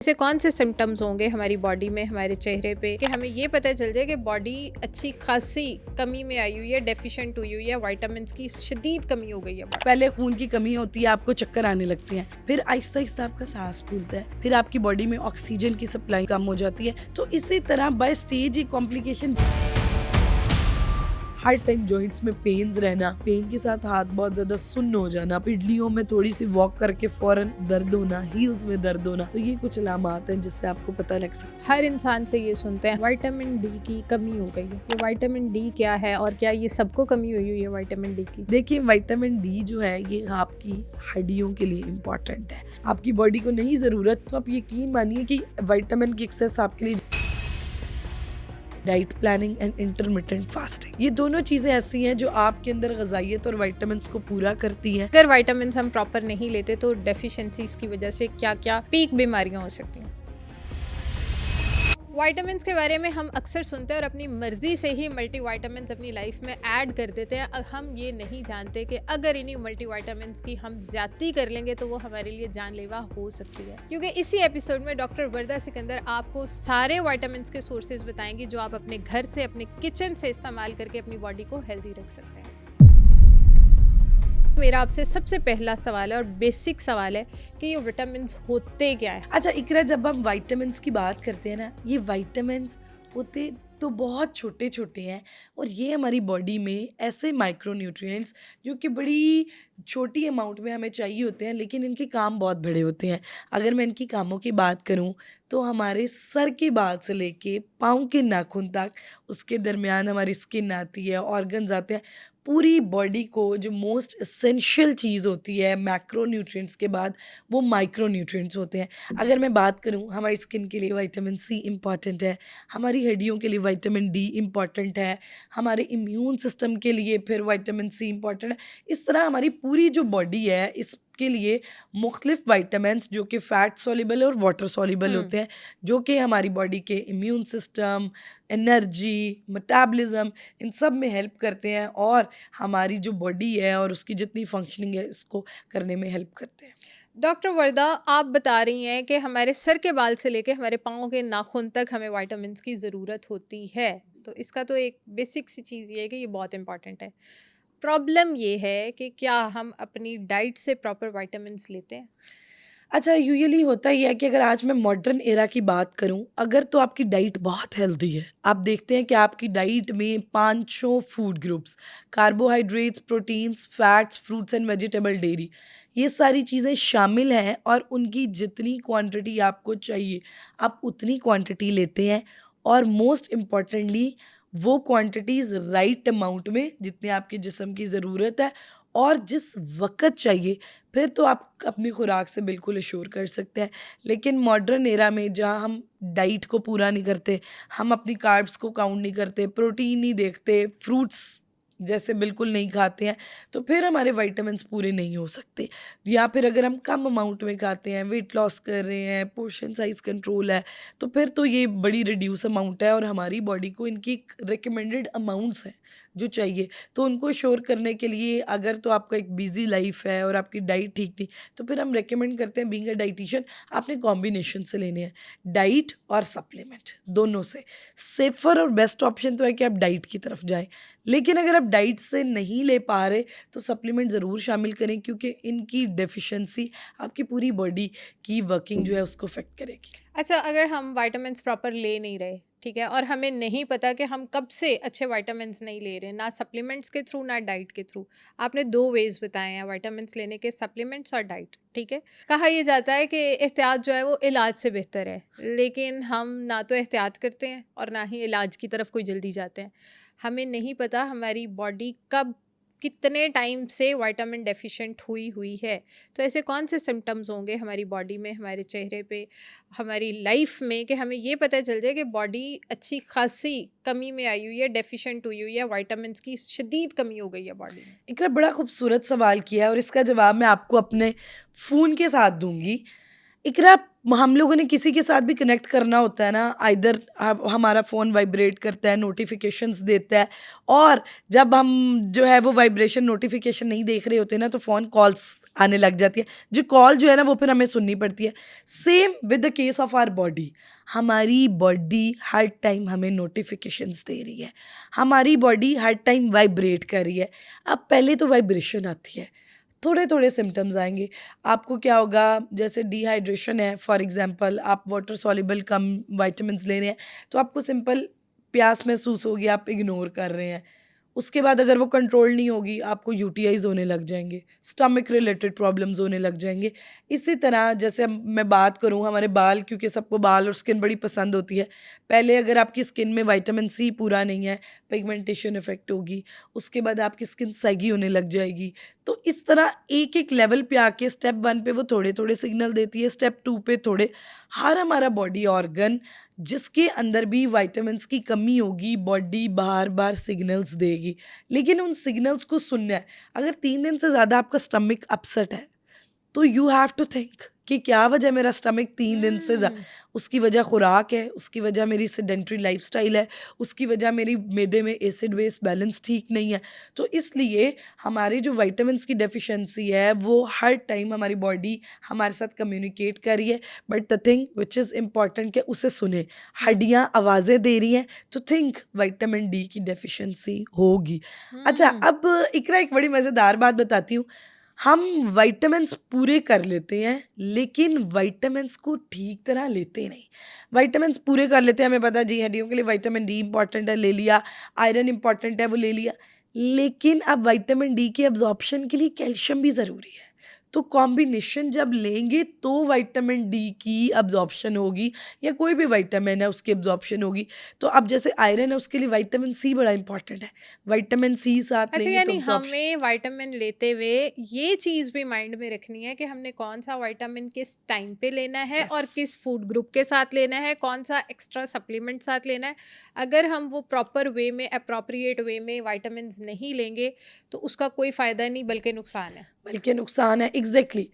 ऐसे कौन से सिम्टम्स होंगे हमारी बॉडी में, हमारे चेहरे पे, कि हमें ये पता चल जाए कि बॉडी अच्छी खासी कमी में आई हुई है, डेफिशिएंट हुई हुई है, विटामिन्स की शदीद कमी हो गई है। पहले खून की कमी होती है, आपको चक्कर आने लगते हैं, फिर आहिस्ता आहिस्ता आपका सांस फूलता है, फिर आपकी बॉडी में ऑक्सीजन की सप्लाई कम हो जाती है। तो इसी तरह बाय स्टेज ये कॉम्प्लिकेशन, हर टाइम जॉइंट्स में पेन्स रहना, पेन के साथ हाथ बहुत ज्यादा सुन्न हो जाना, पिडलियों में थोड़ी सी वॉक करके फौरन दर्द होना, हील्स में दर्द होना, तो ये कुछ अलामात हैं जिससे आपको पता लग सकता है। हर इंसान से ये सुनते हैं विटामिन डी की कमी हो गई है। ये विटामिन डी क्या है और क्या ये सबको कमी हुई हुई है विटामिन डी की? देखिए, विटामिन डी जो है ये आपकी हड्डियों के लिए इम्पोर्टेंट है। आपकी बॉडी को नहीं जरूरत तो आप यकीन मानिए कि विटामिन की एक्सेस आपके लिए। Diet planning and intermittent fasting, ये दोनों चीजें ऐसी हैं जो आपके अंदर ग़िज़ाइयत और विटामिन्स को पूरा करती हैं। अगर विटामिन्स हम प्रॉपर नहीं लेते तो डेफिशिएंसीज की वजह से क्या क्या पीक बीमारियां हो सकती हैं। विटामिन्स के बारे में हम अक्सर सुनते हैं और अपनी मर्जी से ही मल्टीविटामिन्स अपनी लाइफ में ऐड कर देते हैं। अब हम ये नहीं जानते कि अगर इन्हीं मल्टीविटामिन्स की हम ज्यादती कर लेंगे तो वो हमारे लिए जानलेवा हो सकती है। क्योंकि इसी एपिसोड में डॉक्टर वर्दा सिकंदर आपको सारे विटामिन्स के सोर्सेज बताएंगी जो आप अपने घर से, अपने किचन से इस्तेमाल करके अपनी बॉडी को हेल्दी रख सकते हैं। मेरा आपसे सबसे पहला सवाल है और बेसिक सवाल है कि ये विटामिन्स होते क्या है? अच्छा इकरा, जब हम विटामिन्स की बात करते हैं ना, ये विटामिन्स होते तो बहुत छोटे छोटे हैं और ये हमारी बॉडी में ऐसे माइक्रोन्यूट्रिएंट्स जो कि बड़ी छोटी अमाउंट में हमें चाहिए होते हैं, लेकिन इनके काम बहुत बड़े होते हैं। अगर मैं इनकी कामों की बात करूं तो हमारे सर के बाल से लेके पाँव के नाखून तक, उसके दरमियान हमारी स्किन आती है, ऑर्गन्स आते हैं। पूरी बॉडी को जो मोस्ट एसेंशियल चीज़ होती है मैक्रोन्यूट्रिएंट्स के बाद, वो माइक्रोन्यूट्रिएंट्स होते हैं। अगर मैं बात करूं, हमारी स्किन के लिए विटामिन सी इम्पॉर्टेंट है, हमारी हड्डियों के लिए विटामिन डी इम्पॉर्टेंट है, हमारे इम्यून सिस्टम के लिए फिर विटामिन सी इम्पॉर्टेंट है। इस तरह हमारी पूरी जो बॉडी है इसके लिए मुख्तलिफ विटामिन्स जो कि फैट सॉल्युबल और वाटर सॉल्युबल होते हैं, जो कि हमारी बॉडी के इम्यून सिस्टम, एनर्जी, मेटाबॉलिज्म, इन सब में हेल्प करते हैं और हमारी जो बॉडी है और उसकी जितनी फंक्शनिंग है इसको करने में हेल्प करते हैं। डॉक्टर वर्दा, आप बता रही हैं कि हमारे सर के बाल से लेके हमारे पाँव के नाखून तक हमें विटामिन्स की ज़रूरत होती है। तो इसका तो एक बेसिक सी चीज़ ये है कि ये बहुत इंपॉर्टेंट है। प्रॉब्लम ये है कि क्या हम अपनी डाइट से प्रॉपर विटामिन्स लेते हैं? अच्छा, यूजुअली होता ही है कि अगर आज मैं मॉडर्न एरा की बात करूं, अगर तो आपकी डाइट बहुत हेल्दी है, आप देखते हैं कि आपकी डाइट में पांचों food groups, carbohydrates, proteins, fats, fruits and vegetable, dairy, ये सारी चीज़ें शामिल हैं और उनकी जितनी क्वांटिटी आपको चाहिए आप उतनी क्वांटिटी लेते हैं। और मोस्ट इम्पॉर्टेंटली वो क्वांटिटीज़ राइट अमाउंट में, जितनी आपके जिस्म की ज़रूरत है और जिस वक़्त चाहिए, फिर तो आप अपनी खुराक से बिल्कुल एश्योर कर सकते हैं। लेकिन मॉडर्न एरा में जहाँ हम डाइट को पूरा नहीं करते, हम अपनी कार्ब्स को काउंट नहीं करते, प्रोटीन नहीं देखते, फ्रूट्स जैसे बिल्कुल नहीं खाते हैं, तो फिर हमारे विटामिन्स पूरे नहीं हो सकते। या फिर अगर हम कम अमाउंट में खाते हैं, वेट लॉस कर रहे हैं, पोर्शन साइज़ कंट्रोल है, तो फिर तो ये बड़ी रिड्यूस अमाउंट है और हमारी बॉडी को इनकी रिकमेंडेड अमाउंट्स हैं जो चाहिए। तो उनको श्योर करने के लिए, अगर तो आपका एक बिजी लाइफ है और आपकी डाइट ठीक नहीं, तो फिर हम रेकमेंड करते हैं, बीइंग अ डाइटिशियन आपने कॉम्बिनेशन से लेने हैं, डाइट और सप्लीमेंट दोनों से। सेफर और बेस्ट ऑप्शन तो है कि आप डाइट की तरफ जाएं, लेकिन अगर आप डाइट से नहीं ले पा रहे तो सप्लीमेंट ज़रूर शामिल करें, क्योंकि इनकी डेफिशिएंसी आपकी पूरी बॉडी की वर्किंग जो है उसको अफेक्ट करेगी। अच्छा, अगर हम विटामिन्स प्रॉपर ले नहीं रहे, ठीक है, और हमें नहीं पता कि हम कब से अच्छे विटामिन्स नहीं ले रहे, ना सप्लीमेंट्स के थ्रू ना डाइट के थ्रू। आपने दो वेज बताए हैं विटामिन्स लेने के, सप्लीमेंट्स और डाइट, ठीक है। कहा यह जाता है कि एहतियात जो है वो इलाज से बेहतर है, लेकिन हम ना तो एहतियात करते हैं और ना ही इलाज की तरफ कोई जल्दी जाते हैं। हमें नहीं पता हमारी बॉडी कब, कितने टाइम से विटामिन डेफिशिएंट हुई हुई है। तो ऐसे कौन से सिम्टम्स होंगे हमारी बॉडी में, हमारे चेहरे पे, हमारी लाइफ में, कि हमें ये पता चल जाए कि बॉडी अच्छी खासी कमी में आई हुई है, डेफिशिएंट हुई हुई है, विटामिन्स की शदीद कमी हो गई है बॉडी में? इकरा, बड़ा खूबसूरत सवाल किया है और इसका जवाब मैं आपको अपने फ़ोन के साथ दूंगी। इकरा, हम लोगों ने किसी के साथ भी कनेक्ट करना होता है ना, आइदर हमारा फ़ोन वाइब्रेट करता है, नोटिफिकेशंस देता है, और जब हम जो है वो वाइब्रेशन नोटिफिकेशन नहीं देख रहे होते ना, तो फ़ोन कॉल्स आने लग जाती है, जो कॉल जो है ना वो फिर हमें सुननी पड़ती है। Same with the case of our body. हमारी बॉडी हर टाइम हमें नोटिफिकेशंस दे रही है, हमारी बॉडी हर टाइम वाइब्रेट कर रही है। अब पहले तो वाइब्रेशन आती है, थोड़े थोड़े सिम्टम्स आएंगे। आपको क्या होगा, जैसे डिहाइड्रेशन है फॉर एग्जांपल, आप वाटर सॉल्युबल कम विटामिन्स ले रहे हैं, तो आपको सिंपल प्यास महसूस होगी, आप इग्नोर कर रहे हैं। उसके बाद अगर वो कंट्रोल नहीं होगी, आपको यूटीआईज होने लग जाएंगे, स्टमक रिलेटेड प्रॉब्लम्स होने लग जाएंगे। इसी तरह जैसे मैं बात करूँ हमारे बाल, क्योंकि सबको बाल और स्किन बड़ी पसंद होती है। पहले अगर आपकी स्किन में विटामिन सी पूरा नहीं है, पिगमेंटेशन इफेक्ट होगी, उसके बाद आपकी स्किन सैगी होने लग जाएगी। तो इस तरह एक एक लेवल पे आके स्टेप 1 पे वो थोड़े थोड़े सिग्नल देती है, स्टेप 2 पे थोड़े। हर हमारा बॉडी ऑर्गन जिसके अंदर भी विटामिन्स की कमी होगी, बॉडी बार बार सिग्नल्स देगी, लेकिन उन सिग्नल्स को सुनना है। अगर 3 दिन से ज़्यादा आपका स्टमक अपसेट है, तो यू हैव टू थिंक कि क्या वजह मेरा स्टमक 3 दिन से हम्म। उसकी वजह खुराक है, उसकी वजह मेरी सेडेंट्री लाइफस्टाइल है, उसकी वजह मेरी मैदे में एसिड बेस बैलेंस ठीक नहीं है। तो इसलिए हमारी जो विटामिन्स की डेफिशिएंसी है वो हर टाइम हमारी बॉडी हमारे साथ कम्युनिकेट कर रही है, but the thing which is important कि उसे सुने। हम्म। हड्डियाँ आवाज़ें दे रही हैं, तो थिंक विटामिन डी की डेफिशिएंसी होगी। अच्छा, हम्म। अब इकरा एक बड़ी मज़ेदार बात बताती हूँ। हम विटामिन्स पूरे कर लेते हैं, लेकिन विटामिन्स को ठीक तरह लेते नहीं। विटामिन्स पूरे कर लेते हैं, हमें पता है जी हड्डियों के लिए विटामिन डी इम्पॉर्टेंट है, ले लिया। आयरन इम्पॉर्टेंट है, वो ले लिया। लेकिन अब विटामिन डी के अब्जॉर्प्शन के लिए कैल्शियम भी ज़रूरी है। तो कॉम्बिनेशन जब लेंगे तो विटामिन डी की अब्जॉर्प्शन होगी, या कोई भी विटामिन है उसकी अब्जॉर्प्शन होगी। तो अब जैसे आयरन है, उसके लिए विटामिन सी बड़ा इंपॉर्टेंट है। विटामिन सी साथ अच्छा, लेंगे तो यानी अब्जॉर्प्शन। हमें विटामिन लेते हुए ये चीज़ भी माइंड में रखनी है कि हमने कौन सा विटामिन किस टाइम पे लेना है यस। और किस फूड ग्रुप के साथ लेना है, कौन सा एक्स्ट्रा सप्लीमेंट साथ लेना है। अगर हम वो प्रॉपर वे में, अप्रोप्रिएट वे में विटामिन नहीं लेंगे, तो उसका कोई फ़ायदा नहीं बल्कि नुकसान है। बल्कि नुकसान है, एग्जैक्टली।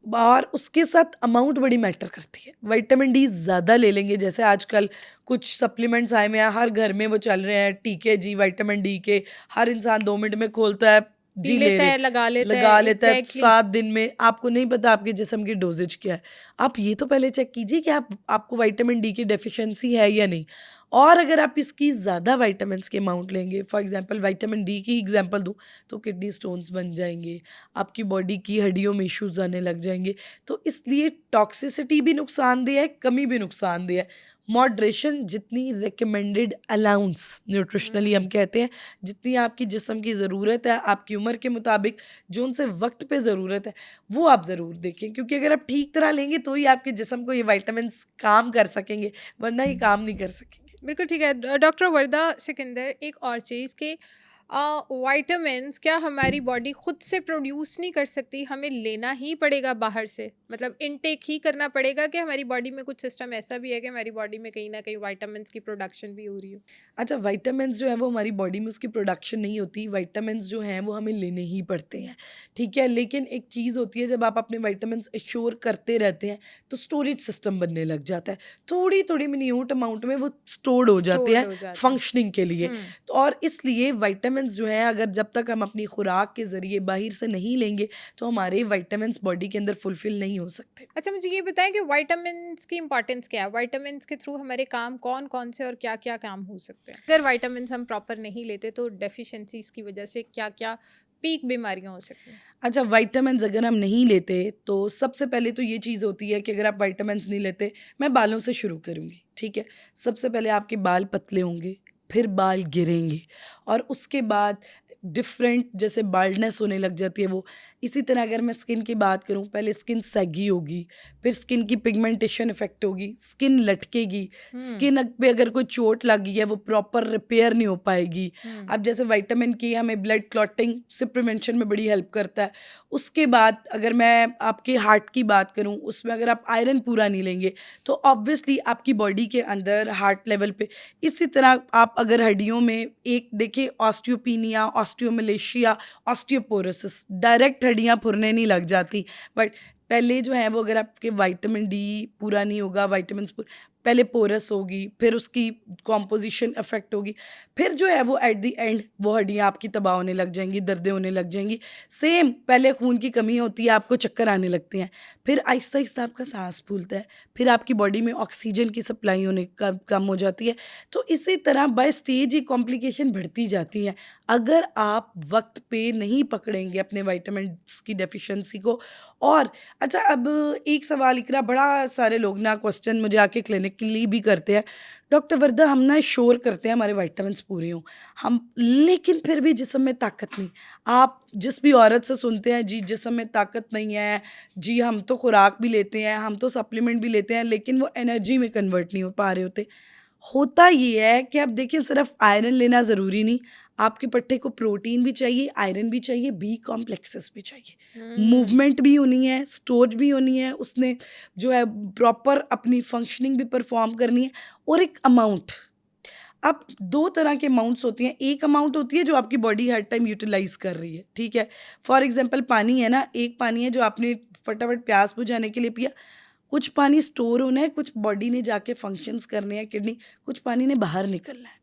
और उसके साथ अमाउंट बड़ी मैटर करती है। विटामिन डी ज़्यादा ले लेंगे, जैसे आजकल कुछ सप्लीमेंट्स आए हुए हैं, हर घर में वो चल रहे हैं, टीके जी विटामिन डी के। हर इंसान 2 मिनट में खोलता है, पी जी ले लेता रहे, है, लगा लेता है, लगा लेता है एग्जैक्टली। 7 दिन में। आपको नहीं पता आपके जिस्म की डोजेज क्या है। आप ये तो पहले चेक कीजिए कि आपको विटामिन डी की डेफिशिएंसी है या नहीं। और अगर आप इसकी ज़्यादा विटामिन्स के अमाउंट लेंगे, फॉर एग्जांपल विटामिन डी की एग्जांपल दूं, तो किडनी स्टोन्स बन जाएंगे, आपकी बॉडी की हड्डियों में इश्यूज आने लग जाएंगे। तो इसलिए टॉक्सिसिटी भी नुकसानदेह है, कमी भी नुकसानदेह है। मॉडरेशन जितनी रिकमेंडेड अलाउंस न्यूट्रिशनली हम हम्म। कहते हैं, जितनी आपकी जिस्म की ज़रूरत है, आपकी उम्र के मुताबिक जो उनसे वक्त पे ज़रूरत है, वो आप ज़रूर देखें। क्योंकि अगर आप ठीक तरह लेंगे तो ही आपके जिस्म को ये विटामिन्स काम कर सकेंगे, वरना ये काम नहीं कर सकेंगे। बिल्कुल ठीक है। डॉक्टर वर्दा सिकंदर, एक और चीज़ कि विटामिन्स क्या हमारी बॉडी खुद से प्रोड्यूस नहीं कर सकती, हमें लेना ही पड़ेगा बाहर से, मतलब इनटेक ही करना पड़ेगा, कि हमारी बॉडी में कुछ सिस्टम ऐसा भी है कि हमारी बॉडी में कहीं ना कहीं विटामिन्स की प्रोडक्शन भी हो रही हो। अच्छा, विटामिन्स जो है वो हमारी बॉडी में उसकी प्रोडक्शन नहीं होती। विटामिन्स जो हैं वो हमें लेने ही पड़ते हैं, ठीक है। लेकिन एक चीज़ होती है, जब आप अपने विटामिन्स एश्योर करते रहते हैं, तो स्टोरेज सिस्टम बनने लग जाता है। थोड़ी थोड़ी मिन्यूट अमाउंट में वो स्टोर्ड हो जाते स्टोर्ड हैं हो जाता है। फंक्शनिंग के लिए। हम्म। और इसलिए विटामिन्स जो हैं, अगर जब तक हम अपनी खुराक के ज़रिए बाहर से नहीं लेंगे, तो हमारे विटामिन्स बॉडी के अंदर फुलफिल नहीं हो सकते। अच्छा, मुझे ये बताएं कि विटामिन्स की इंपॉर्टेंस क्या है, विटामिन्स के थ्रू हमारे काम कौन कौन से और क्या क्या काम हो सकते हैं। अगर विटामिन्स हम प्रॉपर नहीं लेते तो डेफिशिएंसीज की वजह से क्या क्या पीक बीमारियां हो सकती हैं। अच्छा, विटामिन्स अगर हम नहीं लेते, तो सबसे पहले तो ये चीज़ होती है कि अगर आप विटामिन्स नहीं लेते, मैं बालों से शुरू करूँगी, ठीक है। सबसे पहले आपके बाल पतले होंगे, फिर बाल गिरेंगे, और उसके बाद डिफरेंट जैसे बाल्डनेस होने लग जाती है वो। इसी तरह अगर मैं स्किन की बात करूँ, पहले स्किन सैगी होगी, फिर स्किन की पिगमेंटेशन इफेक्ट होगी, स्किन लटकेगी, हम्म। स्किन पे अगर कोई चोट लगी है वो प्रॉपर रिपेयर नहीं हो पाएगी। हम्म। अब जैसे विटामिन की हमें ब्लड क्लॉटिंग से प्रिवेंशन में बड़ी हेल्प करता है। उसके बाद अगर मैं आपके हार्ट की बात करूँ, उसमें अगर आप आयरन पूरा नहीं लेंगे, तो ऑब्वियसली आपकी बॉडी के अंदर हार्ट लेवल पे। इसी तरह आप अगर हड्डियों में एक देखिए, ऑस्टियोपीनिया, ऑस्टियोमलेशिया, ऑस्टियोपोरोसिस, डायरेक्ट हड्डियाँ फुरने नहीं लग जाती, बट पहले जो है वो अगर आपके विटामिन डी पूरा नहीं होगा, विटामिन्स पहले पोरस होगी, फिर उसकी कॉम्पोजिशन अफेक्ट होगी, फिर जो है वो एट द एंड वो हड्डियाँ आपकी तबाह होने लग जाएंगी, दर्दें होने लग जाएंगी। सेम पहले खून की कमी होती है, आपको चक्कर आने लगते हैं, फिर आहिस्ता आहिस्ता आपका सांस फूलता है, फिर आपकी बॉडी में ऑक्सीजन की सप्लाई होने कम हो जाती है। तो इसी तरह बाय स्टेज ये कॉम्प्लिकेशन बढ़ती जाती हैं अगर आप वक्त पे नहीं पकड़ेंगे अपने विटामिन्स की डेफिशिएंसी को। और अच्छा, अब एक सवाल इकरा, बड़ा सारे लोग ना क्वेश्चन मुझे आके क्लिनिकली भी करते हैं, डॉक्टर वर्दा हम ना श्योर करते हैं हमारे विटामिन्स पूरे हों, हम लेकिन फिर भी जिस्म में ताकत नहीं। आप जिस भी औरत से सुनते हैं जी जिस्म में ताकत नहीं है, जी हम तो खुराक भी लेते हैं, हम तो सप्लीमेंट भी लेते हैं, लेकिन वो एनर्जी में कन्वर्ट नहीं हो पा रहे होते। होता ये है कि आप देखिए सिर्फ आयरन लेना ज़रूरी नहीं, आपके पट्टे को प्रोटीन भी चाहिए, आयरन भी चाहिए, बी कॉम्प्लेक्सेस भी चाहिए, हम्म। मूवमेंट भी होनी है, स्टोर भी होनी है, उसने जो है प्रॉपर अपनी फंक्शनिंग भी परफॉर्म करनी है। और एक अमाउंट, अब 2 तरह के अमाउंट्स होती हैं। एक अमाउंट होती है जो आपकी बॉडी हर टाइम यूटिलाइज़ कर रही है, ठीक है? फॉर एग्ज़ाम्पल पानी है ना, एक पानी है जो आपने फटाफट प्यास बुझाने के लिए पिया, कुछ पानी स्टोर होना है, कुछ बॉडी ने जाके फंक्शंस करने हैं, किडनी, कुछ पानी ने बाहर निकलना है।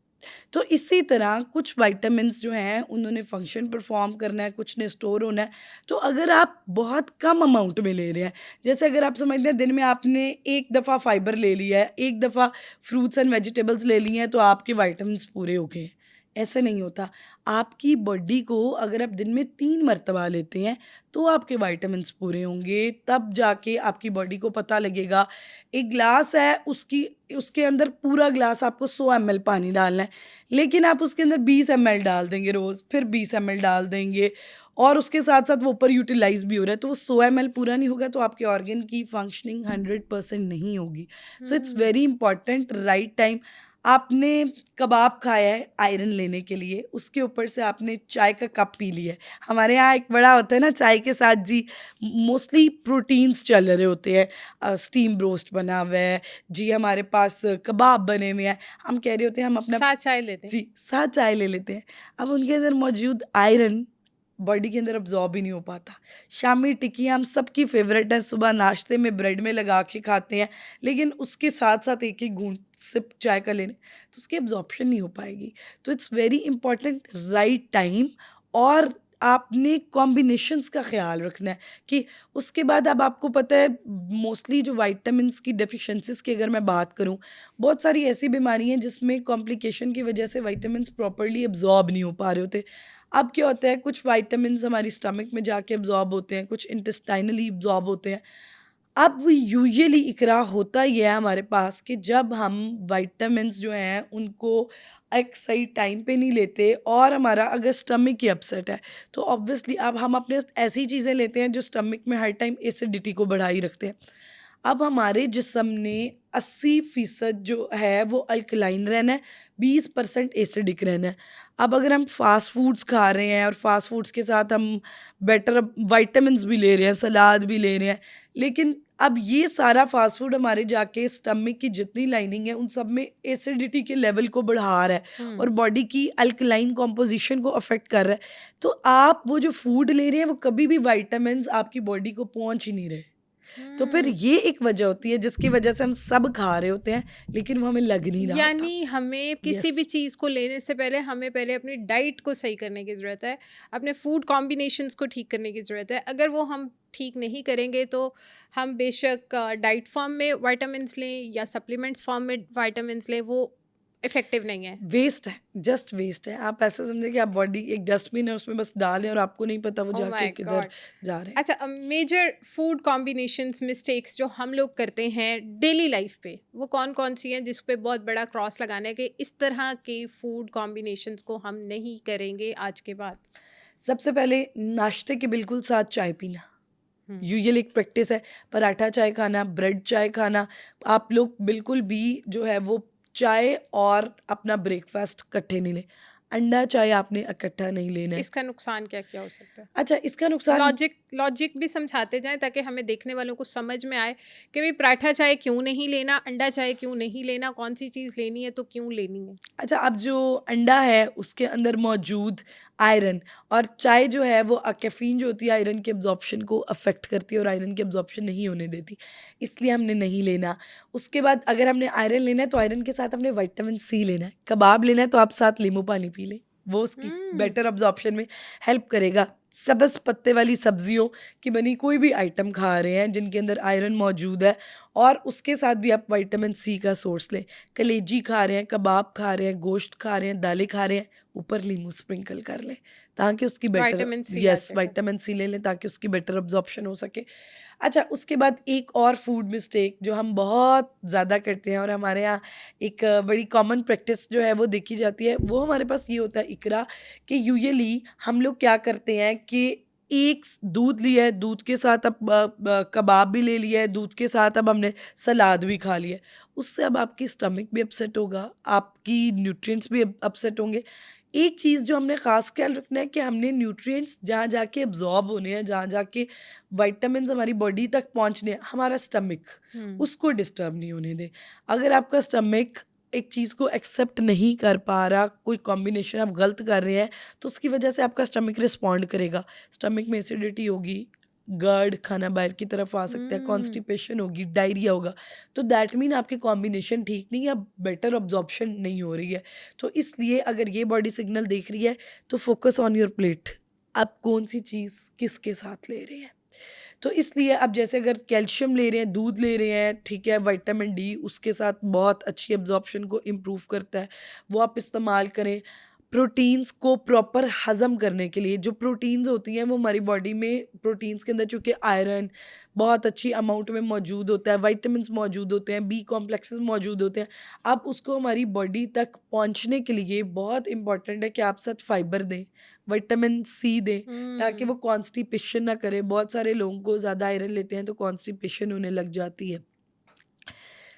तो इसी तरह कुछ विटामिन्स जो हैं उन्होंने फंक्शन परफॉर्म करना है, कुछ ने स्टोर होना है। तो अगर आप बहुत कम अमाउंट में ले रहे हैं, जैसे अगर आप समझ लें दिन में आपने एक दफ़ा फाइबर ले लिया है, एक दफ़ा फ्रूट्स एंड वेजिटेबल्स ले लिए हैं, तो आपके विटामिन्स पूरे हो गए हैं। ऐसे नहीं होता। आपकी बॉडी को अगर आप दिन में 3 मर्तबा लेते हैं, तो आपके विटामिन्स पूरे होंगे, तब जाके आपकी बॉडी को पता लगेगा। एक ग्लास है, उसकी उसके अंदर पूरा ग्लास आपको 100 एमएल पानी डालना है, लेकिन आप उसके अंदर 20 एमएल डाल देंगे रोज़, फिर 20 एमएल डाल देंगे, और उसके साथ-साथ वो ऊपर यूटिलाइज़ भी हो रहा है, तो वो 100 एमएल पूरा नहीं होगा, तो आपके ऑर्गन की फंक्शनिंग 100% नहीं होगी। So it's hmm. Very important right time. आपने कबाब खाया है आयरन लेने के लिए, उसके ऊपर से आपने चाय का कप पी लिया है। हमारे यहाँ एक बड़ा होता है ना चाय के साथ जी, मोस्टली प्रोटीन्स चल रहे होते हैं, स्टीम रोस्ट बना हुआ है, जी हमारे पास कबाब बने हुए हैं, हम कह रहे होते हैं हम अपना साथ चाय लेते हैं। जी, साथ चाय ले लेते हैं। अब उनके अंदर मौजूद आयरन बॉडी के अंदर अब्ज़ॉर्ब ही नहीं हो पाता। शामी टिक्कियाँ हम सबकी फ़ेवरेट है, सुबह नाश्ते में ब्रेड में लगा के खाते हैं, लेकिन उसके साथ-साथ एक-एक घूँट सिप चाय का लेने, तो उसकी अब्ज़ॉर्प्शन नहीं हो पाएगी। तो it's very important right time, और आपने कॉम्बिनेशंस का ख़्याल रखना है कि उसके बाद अब आपको पता है मोस्टली जो विटामिन्स की डेफ़िशिएंसीज़ की अगर मैं बात करूँ, बहुत सारी ऐसी बीमारी हैं जिसमें कॉम्प्लिकेशन की वजह से विटामिन्स प्रॉपर्ली अब्ज़ॉर्ब नहीं हो पा रहे होते। अब क्या होता है, कुछ विटामिन्स हमारी स्टमक में जाके अब्ज़ॉर्ब होते हैं, कुछ इंटेस्टाइनली अब्ज़ॉर्ब होते हैं। अब यूजुअली इकरा होता ये है हमारे पास कि जब हम विटामिन्स जो हैं उनको एक सही टाइम पे नहीं लेते, और हमारा अगर स्टमक ही अपसेट है, तो ऑब्वियसली अब हम अपने ऐसी चीज़ें लेते हैं जो स्टमक में हर टाइम एसिडिटी को बढ़ाई रखते हैं। अब हमारे जिस्म ने 80% जो है वो अल्कलाइन रहना है, 20% एसिडिक रहना है। अब अगर हम फ़ास्ट फूड्स खा रहे हैं और फ़ास्ट फूड्स के साथ हम बेटर विटामिन्स भी ले रहे हैं, सलाद भी ले रहे हैं, लेकिन अब ये सारा फ़ास्ट फूड हमारे जाके स्टमक की जितनी लाइनिंग है उन सब में एसिडिटी के लेवल को बढ़ा रहा है, और हुँ। बॉडी की अल्कलाइन कॉम्पोज़िशन को अफ़ेक्ट कर रहा है। तो आप वो जो फूड ले रहे हैं वो कभी भी विटामिन्स आपकी बॉडी को पहुँच ही नहीं रहे। तो फिर हुँ। ये एक वजह होती है जिसकी वजह से हम सब खा रहे होते हैं, लेकिन वो हमें लग नहीं रहा होता। यानी हमें किसी भी यस, चीज़ को लेने से पहले हमें पहले अपनी डाइट को सही करने की ज़रूरत है, अपने फूड कॉम्बिनेशंस को ठीक करने की ज़रूरत है। अगर वो हम ठीक नहीं करेंगे तो हम बेशक डाइट फॉर्म में विटामिन्स लें या सप्लीमेंट्स फॉर्म में विटामिन्स लें, वो इफ़ेक्टिव नहीं है। वेस्ट है, जस्ट वेस्ट है। आप ऐसा समझें कि आप बॉडी एक डस्टबिन है, उसमें बस डालें और आपको नहीं पता वो ओह जाके माय किधर गॉड! जा रहे हैं। अच्छा, मेजर फूड कॉम्बिनेशंस मिस्टेक्स जो हम लोग करते हैं डेली लाइफ पे, वो कौन-कौन सी हैं जिस पे बहुत बड़ा क्रॉस लगाना है कि इस तरह के फूड कॉम्बिनेशंस को हम नहीं करेंगे आज के बाद? सबसे पहले नाश्ते के बिल्कुल साथ चाय पीना। हुँ। यूजुअली एक प्रैक्टिस है, पराठा चाय खाना, ब्रेड चाय खाना। आप लोग बिल्कुल भी जो है वो चाय और अपना ब्रेकफ़ास्ट इकट्ठे नहीं लें। अंडा चाय आपने इकट्ठा नहीं लेना है। इसका नुकसान क्या-क्या हो सकता है? अच्छा, इसका नुकसान लॉजिक लॉजिक भी समझाते जाएँ ताकि हमें देखने वालों को समझ में आए कि भई पराठा चाय क्यों नहीं लेना, अंडा चाय क्यों नहीं लेना, कौन-सी चीज़ लेनी है तो क्यों लेनी है? अच्छा, अब जो अंडा है उसके अंदर मौजूद आयरन। और चाय जो है वो कैफ़ीन जो होती है आयरन के एब्ज़ॉर्प्शन को अफ़ेक्ट करती है और आयरन के एब्ज़ॉर्प्शन नहीं होने देती, इसलिए हमने नहीं लेना। उसके बाद अगर हमने आयरन लेना है तो आयरन के साथ हमने विटामिन सी लेना है। कबाब लेना है तो आप साथ नींबू पानी पी लें, वो उसकी हम्म। बेटर एब्ज़ॉर्प्शन में हेल्प करेगा। सब्ज़ पत्ते वाली सब्ज़ियों की बनी कोई भी आइटम खा रहे हैं जिनके अंदर आयरन मौजूद है और उसके साथ भी आप विटामिन सी का सोर्स लें। कलेजी खा रहे हैं, कबाब खा रहे हैं, गोश्त खा रहे हैं, दालें खा रहे हैं, ऊपर नींबू स्प्रिंकल कर लें ताकि उसकी बेटर, विटामिन सी आ यस, सके। विटामिन सी ले लें ताकि उसकी बेटर एब्ज़ॉर्प्शन हो सके। अच्छा, उसके बाद एक और फूड मिस्टेक जो हम बहुत ज़्यादा करते हैं और हमारे यहाँ एक बड़ी कॉमन प्रैक्टिस जो है वो देखी जाती है, वो हमारे पास ये होता है इकरा, कि यूजुअली हम लोग क्या करते हैं कि एक दूध लिया है, दूध के साथ अब कबाब भी ले लिया है, दूध के साथ अब हमने सलाद भी खा लिया है। उससे अब आपकी स्टमक भी अपसेट होगा, आपकी न्यूट्रिएंट्स भी अपसेट होंगे। एक चीज़ जो हमने ख़ास ख्याल रखना है कि हमने न्यूट्रिएंट्स जहाँ जाके एब्ज़ॉर्ब होने हैं, जहाँ जाके विटामिन्स हमारी बॉडी तक पहुँचने हैं, हमारा स्टमक, हम्म। उसको डिस्टर्ब नहीं होने दें। अगर आपका स्टमक एक चीज़ को एक्सेप्ट नहीं कर पा रहा, कोई कॉम्बिनेशन आप गलत कर रहे हैं, तो उसकी वजह से आपका स्टमक रिस्पॉन्ड करेगा। स्टमक में एसिडिटी होगी, GERD, खाना बाहर की तरफ आ सकता है, हम्म। कॉन्स्टिपेशन होगी, डायरिया होगा। तो दैट मीन आपकी कॉम्बिनेशन ठीक नहीं है, बेटर अब्ज़ॉर्प्शन नहीं हो रही है। तो इसलिए अगर ये बॉडी सिग्नल देख रही है तो फोकस ऑन योर प्लेट, आप कौन सी चीज़ किसके साथ ले रहे हैं। तो इसलिए अब जैसे अगर कैल्शियम ले रहे हैं, दूध ले रहे हैं, ठीक है, विटामिन डी उसके साथ बहुत अच्छी एब्जॉर्प्शन को इम्प्रूव करता है, वो आप इस्तेमाल करें। प्रोटीन्स को प्रॉपर हज़म करने के लिए जो प्रोटीन्स होती हैं वो हमारी बॉडी में, प्रोटीन्स के अंदर चूँकि आयरन बहुत अच्छी अमाउंट में मौजूद होता है, विटामिन्स मौजूद होते हैं, बी कॉम्प्लेक्सेस मौजूद होते हैं। अब उसको हमारी बॉडी तक पहुँचने के लिए बहुत इम्पॉर्टेंट है कि आप साथ फाइबर दें, विटामिन सी दें, ताकि वो हम्म। कॉन्स्टिपेशन ना करे। बहुत सारे लोगों को ज़्यादा आयरन लेते हैं तो कॉन्स्टिपेशन होने लग जाती है।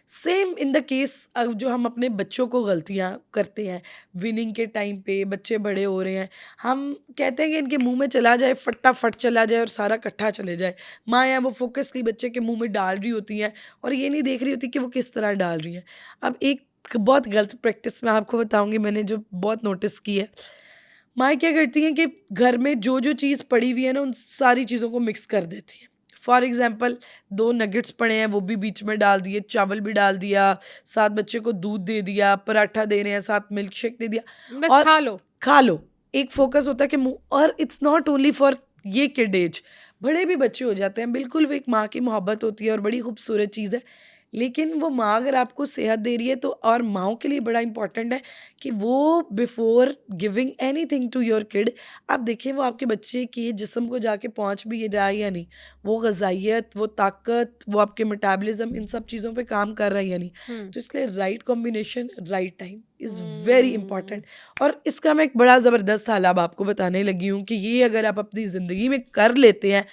सेम इन द केस जो हम अपने बच्चों को गलतियाँ करते हैं विनिंग के टाइम पे, बच्चे बड़े हो रहे हैं, हम कहते हैं कि इनके मुंह में चला जाए, फटाफट चला जाए और सारा इकट्ठा चले जाए। माँ या वो फोकसली बच्चे के मुंह में डाल रही होती हैं और ये नहीं देख रही होती कि वो किस तरह डाल रही हैं। अब एक बहुत गलत प्रैक्टिस मैं आपको बताऊंगी, मैंने जो बहुत नोटिस की है, माँ क्या करती हैं कि घर में जो जो चीज़ पड़ी हुई है ना उन सारी चीज़ों को मिक्स कर देती हैं। फॉर एग्जाम्पल 2 नगेट्स पड़े हैं वो भी बीच में डाल दिए, चावल भी डाल दिया, साथ बच्चे को दूध दे दिया, पराठा दे रहे हैं, साथ मिल्क शेक दे दिया बस और खा लो। खा लो। एक फ़ोकस होता है कि मुँह, और इट्स नॉट ओनली फॉर ये किड एज, बड़े भी बच्चे हो जाते हैं। बिल्कुल वो एक माँ की मोहब्बत होती है और बड़ी खूबसूरत चीज़ है। लेकिन वो माँ अगर आपको सेहत दे रही है तो, और माँओं के लिए बड़ा इम्पोर्टेंट है कि वो before giving anything to your kid, आप देखें वो आपके बच्चे के जिस्म को जाके पहुँच भी रहा है या नहीं। वो ग़ज़ाइयत, वो ताकत, वो आपके मेटाबॉलिज़्म, इन सब चीज़ों पे काम कर रहा है या नहीं। हम्म। तो इसलिए right combination, right time is very hmm. Important. और इसका मैं एक बड़ा ज़बरदस्त हाल अब आपको बताने लगी हूँ कि ये अगर आप अपनी ज़िंदगी में कर लेते हैं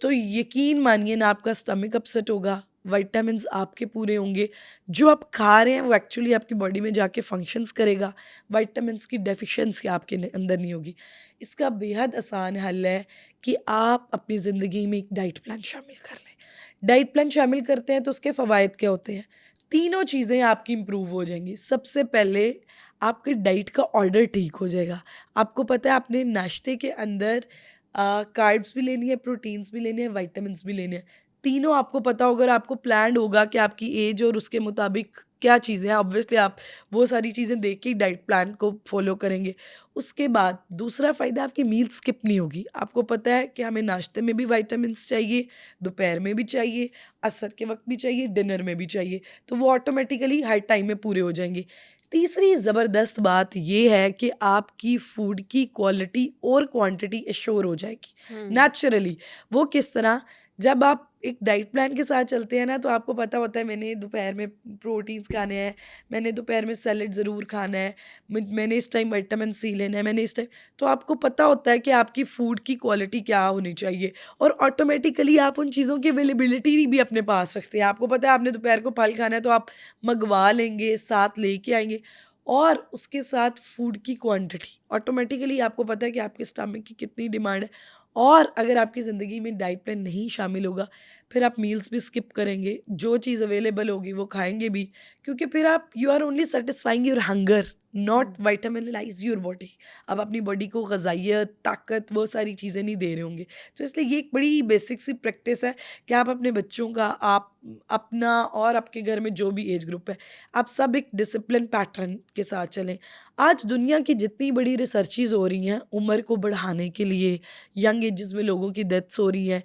तो यकीन मानिए ना आपका स्टमक अपसेट होगा, विटामिन्स आपके पूरे होंगे, जो आप खा रहे हैं वो एक्चुअली आपकी बॉडी में जाके फंक्शंस करेगा, विटामिन्स की डेफिशिएंसी आपके अंदर नहीं होगी। इसका बेहद आसान हल है कि आप अपनी ज़िंदगी में एक डाइट प्लान शामिल कर लें। डाइट प्लान शामिल करते हैं तो उसके फ़वाइद क्या होते हैं? तीनों चीज़ें आपकी इम्प्रूव हो जाएंगी। सबसे पहले आपके डाइट का ऑर्डर ठीक हो जाएगा। आपको पता है आपने नाश्ते के अंदर कार्ब्स भी लेनी है, प्रोटीन्स भी लेने हैं, विटामिन्स भी लेने हैं। तीनों आपको पता होगा और आपको प्लान्ड होगा कि आपकी एज और उसके मुताबिक क्या चीज़ें हैं। ऑब्वियसली आप वो सारी चीज़ें देख के ही डाइट प्लान को फॉलो करेंगे। उसके बाद दूसरा फ़ायदा, आपकी मील स्किप नहीं होगी। आपको पता है कि हमें नाश्ते में भी विटामिन्स चाहिए, दोपहर में भी चाहिए, असर के वक़्त भी चाहिए, डिनर में भी चाहिए। तो वो ऑटोमेटिकली हर टाइम में पूरे हो जाएँगे। तीसरी ज़बरदस्त बात ये है कि आपकी फूड की क्वालिटी और क्वांटिटी एश्योर हो जाएगी हम्म। नेचुरली। वो किस तरह? जब आप एक डाइट प्लान के साथ चलते हैं ना तो आपको पता होता है मैंने दोपहर में प्रोटीन्स खाने हैं, मैंने दोपहर में सैलेड ज़रूर खाना है, मैंने इस टाइम विटामिन सी लेना है, मैंने इस टाइम, तो आपको पता होता है कि आपकी फूड की क्वालिटी क्या होनी चाहिए और ऑटोमेटिकली आप उन चीज़ों की अवेलेबिलिटी भी अपने पास रखते हैं। आपको पता है आपने दोपहर को फल खाना है तो आप मंगवा लेंगे, साथ लेके आएँगे। और उसके साथ फूड की क्वांटिटी, ऑटोमेटिकली आपको पता है कि आपके स्टमक की कितनी डिमांड है। और अगर आपकी ज़िंदगी में डाइट प्लान नहीं शामिल होगा, फिर आप मील्स भी स्किप करेंगे, जो चीज़ अवेलेबल होगी वो खाएँगे भी, क्योंकि फिर आप, you are only satisfying your hunger, not vitaminise your body. आप अपनी बॉडी को ग़िज़ाइयत, ताकत, वो सारी चीज़ें नहीं दे रहे होंगे। तो इसलिए ये एक बड़ी बेसिक सी प्रैक्टिस है कि आप अपने बच्चों का, आप अपना और आपके घर में जो भी एज ग्रुप है, आप सब एक डिसिप्लिन पैटर्न के साथ चलें। आज दुनिया की जितनी बड़ी रिसर्चेज़ हो रही हैं उम्र को बढ़ाने के लिए, यंग एजेस में लोगों की डेथ्स हो रही हैं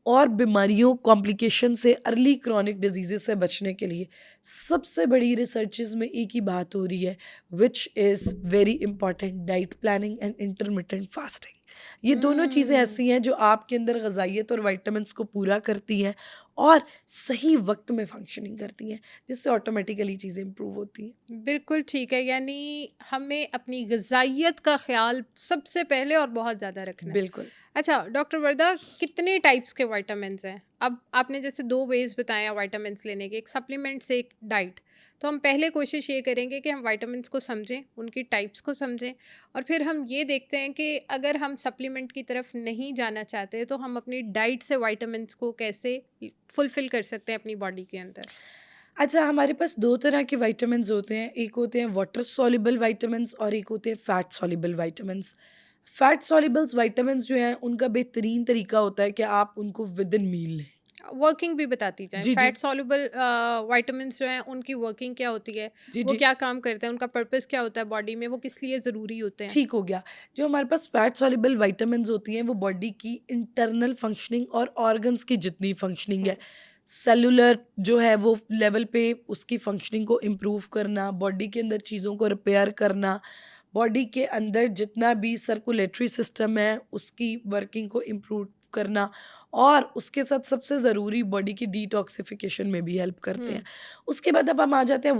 और बीमारियों, कॉम्प्लिकेशन से, अर्ली क्रॉनिक डिजीज़ेज़ से बचने के लिए सबसे बड़ी रिसर्चेज़ में एक ही बात हो रही है, which is very important, diet planning and intermittent fasting. ये दोनों चीज़ें हम्म। ऐसी हैं जो आपके अंदर ग़िज़ाइयत और विटामिन्स को पूरा करती हैं और सही वक्त में फंक्शनिंग करती हैं, जिससे ऑटोमेटिकली चीज़ें इंप्रूव होती हैं। बिल्कुल ठीक है, यानी हमें अपनी ग़िज़ाइयत का ख़्याल सबसे पहले और बहुत ज़्यादा रखना है। बिल्कुल। अच्छा डॉक्टर वर्दा, कितने टाइप्स के विटामिन्स हैं? अब आपने जैसे 2 वेज़ बताए हैं विटामिन्स लेने के, एक सप्लीमेंट्स, एक डाइट। तो हम पहले कोशिश ये करेंगे कि हम विटामिन्स को समझें, उनकी टाइप्स को समझें और फिर हम ये देखते हैं कि अगर हम सप्लीमेंट की तरफ नहीं जाना चाहते तो हम अपनी डाइट से विटामिन्स को कैसे फुलफ़िल कर सकते हैं अपनी बॉडी के अंदर? अच्छा, हमारे पास 2 तरह के विटामिन्स होते हैं, एक होते हैं वाटर सॉल्युबल विटामिन्स और एक होते हैं fat soluble vitamins. Fat solubles vitamins जो हैं, उनका बेहतरीन तरीका होता है कि आप उनको विद इन मील लें। वर्किंग भी बताती जाएँ। जी, जी। फैट सॉल्युबल विटामिन्स जो हैं उनकी वर्किंग क्या होती है? जी, वो जी। क्या काम करते हैं? उनका पर्पस क्या होता है बॉडी में? वो किस लिए ज़रूरी होते हैं? ठीक हो गया। जो हमारे पास फैट सॉल्युबल विटामिन्स होती हैं, वो बॉडी की इंटरनल फंक्शनिंग और ऑर्गन्स की जितनी फंक्शनिंग है, सेलुलर जो है वो लेवल पे उसकी फंक्शनिंग को इम्प्रूव करना, बॉडी के अंदर चीज़ों को रिपेयर करना, बॉडी के अंदर जितना भी सर्कुलेटरी सिस्टम है, उसकी वर्किंग को इम्प्रूव करना और उसके साथ सबसे ज़रूरी बॉडी की डिटॉक्सिफिकेशन में भी हेल्प करते हुँ। हैं। उसके बाद अब हम आ जाते हैं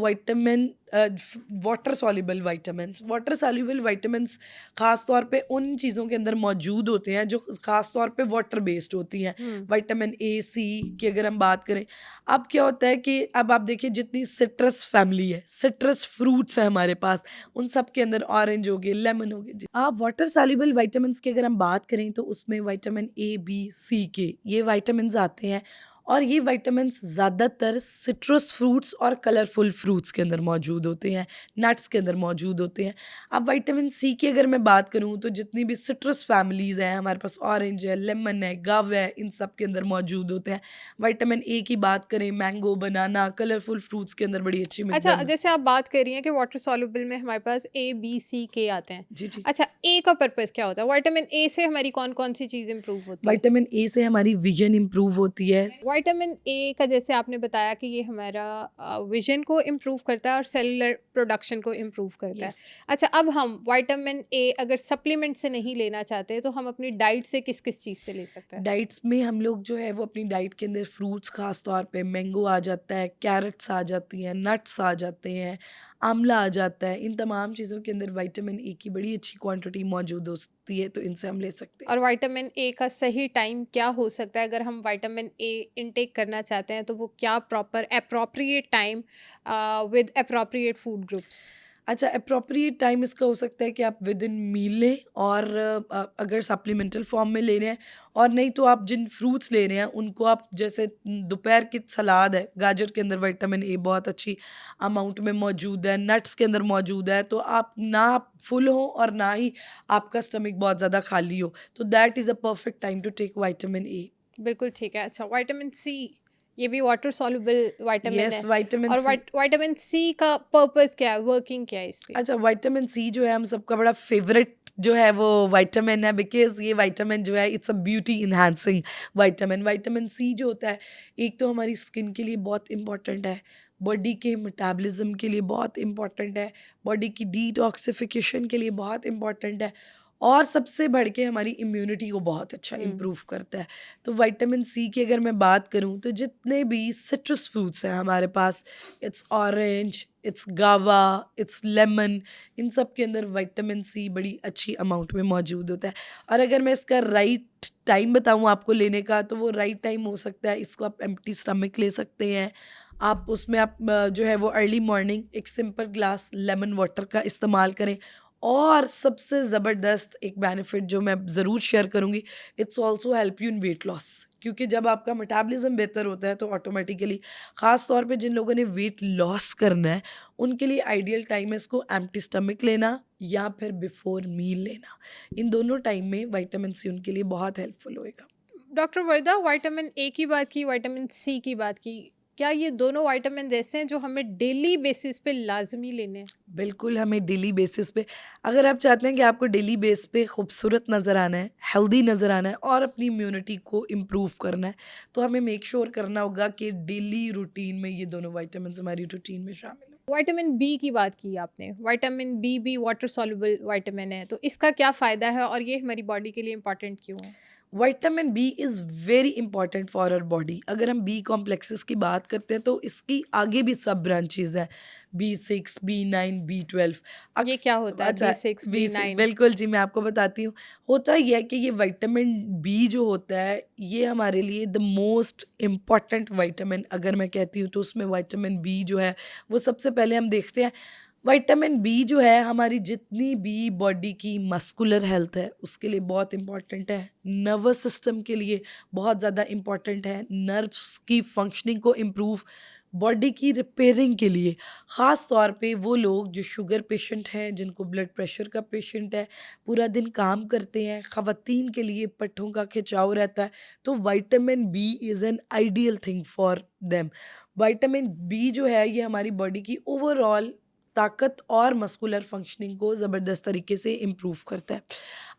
water soluble vitamins. Water soluble vitamins ख़ास तौर पे उन चीज़ों के अंदर मौजूद होते हैं जो ख़ास तौर पे वाटर बेस्ड होती हैं। हुँ। विटामिन ए, सी की अगर हम बात करें, अब क्या होता है कि अब आप देखिए जितनी सिट्रस फैमिली है, सिट्रस फ्रूट्स हैं हमारे पास, उन सब के अंदर ऑरेंज हो गए, लेमन हो गए। आप वाटर सॉल्युबल विटामिन्स की अगर हम बात करें तो उसमें विटामिन ए, बी, सी के ये विटामिन्स आते हैं और ये विटामिन्स ज़्यादातर सिट्रस फ्रूट्स और कलरफुल फ्रूट्स के अंदर मौजूद होते हैं, नट्स के अंदर मौजूद होते हैं। अब विटामिन सी की अगर मैं बात करूँ तो जितनी भी सिट्रस फैमिलीज़ हैं, हमारे पास ऑरेंज है, लेमन है, गव है, इन सब के अंदर मौजूद होते हैं। विटामिन ए की बात करें, मैंगो, बनाना, कलरफुल फ्रूट्स के अंदर बड़ी अच्छी अच्छा, मिकदार में। जैसे आप बात कर रही हैं कि वाटर सॉल्युबल में हमारे पास ए, बी, सी, के आते हैं। जी, जी। अच्छा, ए का पर्पस क्या होता है? विटामिन ए से हमारी कौन-कौन सी चीज़ इम्प्रूव होती है? विटामिन ए से हमारी विज़न इम्प्रूव होती है। विटामिन ए का जैसे आपने बताया कि ये हमारा विज़न को इम्प्रूव करता है और सेलुलर प्रोडक्शन को इम्प्रूव करता है। यस। अच्छा, अब हम विटामिन ए अगर सप्लीमेंट से नहीं लेना चाहते तो हम अपनी डाइट से किस-किस चीज़ से ले सकते हैं? डाइट्स में हम लोग जो है वो अपनी डाइट के अंदर फ्रूट्स ख़ास तौर पे मैंगो आ जाता है, कैरेट्स आ जाती हैं, नट्स आ जाते हैं, आंवला आ जाता है। इन तमाम चीज़ों के अंदर विटामिन ए की बड़ी अच्छी क्वांटिटी मौजूद होती है, तो इनसे हम ले सकते हैं। और विटामिन ए का सही टाइम क्या हो सकता है? अगर हम विटामिन ए इनटेक करना चाहते हैं तो वो क्या proper appropriate time with appropriate food groups? अच्छा, एप्रोप्रिएट टाइम इसका हो सकता है कि आप विद इन मील लें और अगर सप्लीमेंटल फॉर्म में ले रहे हैं और नहीं तो आप जिन फ्रूट्स ले रहे हैं उनको आप जैसे दोपहर की सलाद है, गाजर के अंदर विटामिन ए बहुत अच्छी अमाउंट में मौजूद है, नट्स के अंदर मौजूद है, तो आप ना फुल हो और ना ही आपका स्टमक बहुत ज़्यादा खाली हो, तो that is a perfect time to take vitamin A. बिल्कुल ठीक है। अच्छा, विटामिन सी, ये भी वाटर सॉल्युबल विटामिन यस, है विटामिन और सी। विटामिन सी का पर्पस क्या है? वर्किंग क्या है इसकी? अच्छा, विटामिन सी जो है हम सबका बड़ा फ़ेवरेट जो है वो विटामिन है, बिकॉज़ ये विटामिन जो है it's a beauty enhancing vitamin. Vitamin C जो होता है, एक तो हमारी स्किन के लिए बहुत इम्पोर्टेंट है, बॉडी के मेटाबॉलिज़्म के लिए बहुत इम्पोर्टेंट है, बॉडी की डिटॉक्सिफ़िकेशन के लिए बहुत इम्पोर्टेंट है और सबसे बढ़ के हमारी इम्यूनिटी को बहुत अच्छा हुँ। इम्प्रूव करता है। तो विटामिन सी की अगर मैं बात करूँ तो जितने भी सिट्रस फ्रूट्स हैं हमारे पास, इट्स ऑरेंज, इट्स गावा, इट्स लेमन, इन सब के अंदर विटामिन सी बड़ी अच्छी अमाउंट में मौजूद होता है। और अगर मैं इसका राइट टाइम बताऊँ आपको लेने का, तो वो राइट टाइम हो सकता है, इसको आप एम्प्टी स्टमक ले सकते हैं। आप उसमें आप जो है वो अर्ली मॉर्निंग एक सिंपल ग्लास लेमन वाटर का इस्तेमाल करें और सबसे ज़बरदस्त एक बेनिफिट जो मैं ज़रूर शेयर करूँगी, it's also help you in weight loss, क्योंकि जब आपका मेटाबॉलिज्म बेहतर होता है तो ऑटोमेटिकली ख़ास तौर पे जिन लोगों ने वेट लॉस करना है, उनके लिए आइडियल टाइम है इसको एम्प्टी स्टमक लेना या फिर बिफोर मील लेना। इन दोनों टाइम में विटामिन सी उनके लिए बहुत हेल्पफुल होएगा। डॉक्टर वर्दा, विटामिन ए की बात की, विटामिन सी की बात की, क्या ये दोनों विटामिन ऐसे हैं जो हमें डेली बेसिस पे लाजमी लेने हैं? बिल्कुल, हमें डेली बेसिस पे, अगर आप चाहते हैं कि आपको डेली बेस पे खूबसूरत नज़र आना है, हेल्दी नज़र आना है और अपनी इम्यूनिटी को इम्प्रूव करना है, तो हमें मेक श्योर करना होगा कि डेली रूटीन में ये दोनों विटामिन्स हमारी रूटीन में शामिल हों। विटामिन बी की बात की आपने। विटामिन बी भी वाटर सॉल्युबल विटामिन है, तो इसका क्या फ़ायदा है और ये हमारी बॉडी के लिए इम्पोर्टेंट क्यों है? Vitamin B is very important for our body. अगर हम बी कॉम्प्लेक्सेस की बात करते हैं तो इसकी आगे भी सब ब्रांचेज़ हैं, बी6, बी9, बी12। ये अक्स क्या होता है अच्छा, B6, बी6 B9? बिल्कुल जी, मैं आपको बताती हूँ। होता ये है कि ये विटामिन बी जो होता है, ये हमारे लिए द मोस्ट इम्पोर्टेंट विटामिन अगर मैं कहती हूँ तो उसमें विटामिन बी जो है, वो सबसे पहले हम देखते हैं। विटामिन बी जो है हमारी जितनी भी बॉडी की मस्कुलर हेल्थ है उसके लिए बहुत इम्पॉर्टेंट है, नर्वस सिस्टम के लिए बहुत ज़्यादा इम्पॉर्टेंट है, नर्व्स की फंक्शनिंग को इम्प्रूव, बॉडी की रिपेयरिंग के लिए, ख़ास तौर पे वो लोग जो शुगर पेशेंट हैं, जिनको ब्लड प्रेशर का पेशेंट है, पूरा दिन काम करते हैं, ख़वातीन के लिए पट्ठों का खिंचाव रहता है, तो vitamin B is an ideal thing for them. Vitamin B जो है ये हमारी बॉडी की ओवरऑल ताकत और मस्कुलर फंक्शनिंग को ज़बरदस्त तरीके से इम्प्रूव करता है।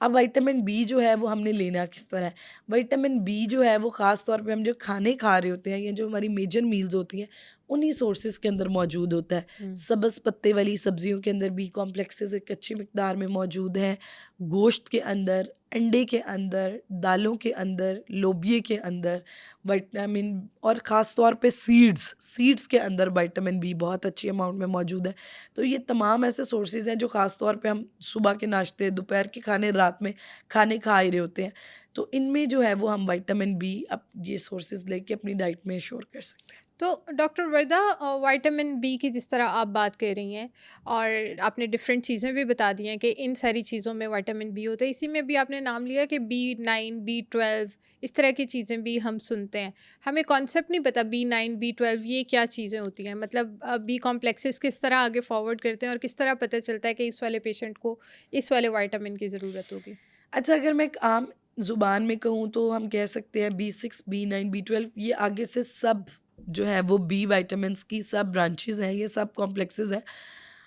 अब विटामिन बी जो है वो हमने लेना किस तरह है? विटामिन बी जो है वो ख़ास तौर पे हम जो खाने खा रहे होते हैं या जो हमारी मेजर मील्स होती हैं, उन्हीं सोर्सेज़ के अंदर मौजूद होता है। हुँ। सब्ज़ पत्ते वाली सब्जियों के अंदर बी कॉम्प्लेक्सेज़ एक अच्छी मिकदार में मौजूद हैं। गोश्त के अंदर, अंडे के अंदर, दालों के अंदर, लोबिये के अंदर विटामिन, और ख़ास तौर पे सीड्स के अंदर विटामिन बी बहुत अच्छी अमाउंट में मौजूद है। तो ये तमाम ऐसे सोर्सेज़ हैं जो ख़ास तौर पे हम सुबह के नाश्ते, दोपहर के खाने, रात में खाने खा ही रहे होते हैं। तो इनमें जो है वो हम विटामिन बी अब ये सोर्सेज़ लेके अपनी डाइट में श्योर कर सकते हैं। तो डॉक्टर वर्दा, विटामिन बी की जिस तरह आप बात कर रही हैं और आपने डिफरेंट चीज़ें भी बता दी हैं कि इन सारी चीज़ों में विटामिन बी होता है, इसी में भी आपने नाम लिया कि B9, B12, इस तरह की चीज़ें भी हम सुनते हैं। हमें कॉन्सेप्ट नहीं पता B9, B12 ये क्या चीज़ें होती हैं, मतलब बी कॉम्प्लेक्सेस किस तरह आगे फॉरवर्ड करते हैं और किस तरह पता चलता है कि इस वाले पेशेंट को इस वाले विटामिन की ज़रूरत होगी? अच्छा, अगर मैं एक आम ज़ुबान में कहूँ तो हम कह सकते हैं बी6, बी9, बी12 ये आगे से सब जो है वो बी विटामिन्स की सब ब्रांचेज़ हैं, ये सब कॉम्प्लेक्सेस हैं।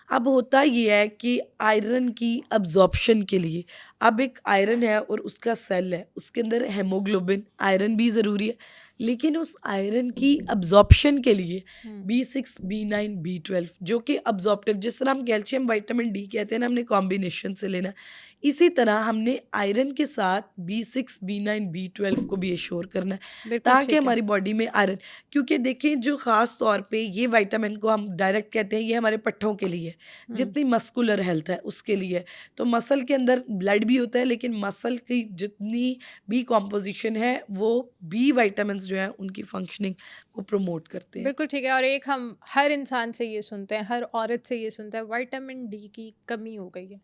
अब होता ये है कि आयरन की अब्ज़ॉर्प्शन के लिए, अब एक आयरन है और उसका सेल है, उसके अंदर हीमोग्लोबिन, आयरन भी ज़रूरी है, लेकिन उस आयरन की अब्ज़ॉर्प्शन के लिए हुँ। बी6, बी9, बी12 जो कि अब्ज़ॉर्प्टिव, जिस तरह हम कैल्शियम, विटामिन डी कहते हैं ना, हमने कॉम्बिनेशन से लेना है। इसी तरह हमने आयरन के साथ बी6, बी9, बी12 को भी एश्योर करना है, बिल्कुल ताकि ठीक है। हमारी बॉडी में आयरन, क्योंकि देखिए जो ख़ास तौर पे ये विटामिन को हम डायरेक्ट कहते हैं ये हमारे पट्ठों के लिए है, हुँ। जितनी मस्कुलर हेल्थ है उसके लिए है। तो मसल के अंदर ब्लड भी होता है, लेकिन मसल की जितनी भी कॉम्पोज़िशन है वो बी विटामिन्स जो हैं उनकी फंक्शनिंग को प्रमोट करते हैं। बिल्कुल ठीक है, और एक हम हर इंसान से ये सुनते हैं, हर औरत से ये सुनते हैं, विटामिन डी की कमी हो गई है।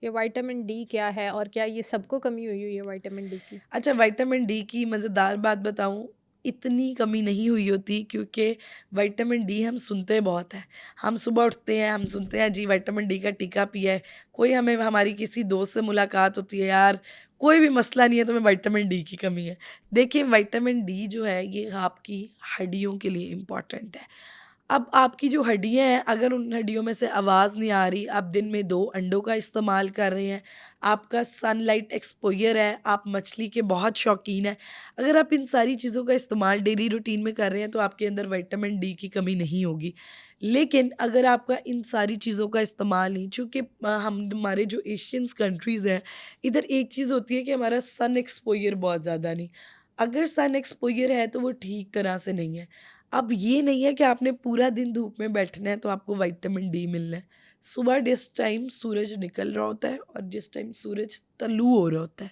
ये विटामिन डी क्या है और क्या ये सबको कमी हुई है विटामिन डी की? अच्छा, विटामिन डी की मज़ेदार बात बताऊँ, इतनी कमी नहीं हुई होती, क्योंकि विटामिन डी हम सुनते बहुत हैं। हम सुबह उठते हैं, हम सुनते हैं जी विटामिन डी का टीका पिया है। कोई हमें, हमारी किसी दोस्त से मुलाकात होती है, यार कोई भी मसला नहीं है, तुम्हें विटामिन डी की कमी है। देखिए विटामिन डी जो है ये आपकी हड्डियों के लिए इम्पोर्टेंट है। अब आपकी जो हड्डियाँ हैं, अगर उन हड्डियों में से आवाज़ नहीं आ रही, आप दिन में 2 अंडों का इस्तेमाल कर रहे हैं, आपका सनलाइट एक्सपोज़र है, आप मछली के बहुत शौकीन हैं, अगर आप इन सारी चीज़ों का इस्तेमाल डेली रूटीन में कर रहे हैं, तो आपके अंदर विटामिन डी की कमी नहीं होगी। लेकिन अगर आपका इन सारी चीज़ों का इस्तेमाल नहीं, चूँकि हम हमारे जो एशियंस कंट्रीज़ हैं, इधर एक चीज़ होती है कि हमारा सन एक्सपोज़र बहुत ज़्यादा नहीं। अगर सन एक्सपोज़र है, तो वो ठीक तरह से नहीं है। अब ये नहीं है कि आपने पूरा दिन धूप में बैठना है तो आपको विटामिन डी मिलना है। सुबह जिस टाइम सूरज निकल रहा होता है और जिस टाइम सूरज तल्लू हो रहा होता है,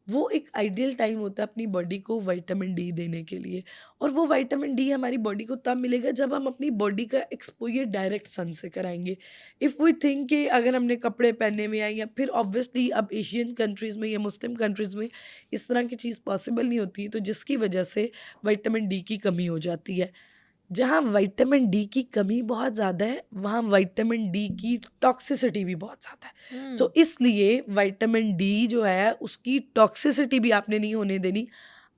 वो एक आइडियल टाइम होता है अपनी बॉडी को विटामिन डी देने के लिए। और वो विटामिन डी हमारी बॉडी को तब मिलेगा जब हम अपनी बॉडी का एक्सपोज़र डायरेक्ट सन से कराएँगे। इफ़ वी थिंक कि अगर हमने कपड़े पहने हुए हैं, या फिर ऑब्वियसली अब एशियन कंट्रीज़ में या मुस्लिम कंट्रीज़ में इस तरह की चीज़ पॉसिबल नहीं होती, तो जिसकी वजह से विटामिन डी की कमी हो जाती है। जहाँ विटामिन डी की कमी बहुत ज़्यादा है, वहाँ विटामिन डी की टॉक्सिसिटी भी बहुत ज़्यादा है। तो हुँ। इसलिए विटामिन डी जो है उसकी टॉक्सिसिटी भी आपने नहीं होने देनी।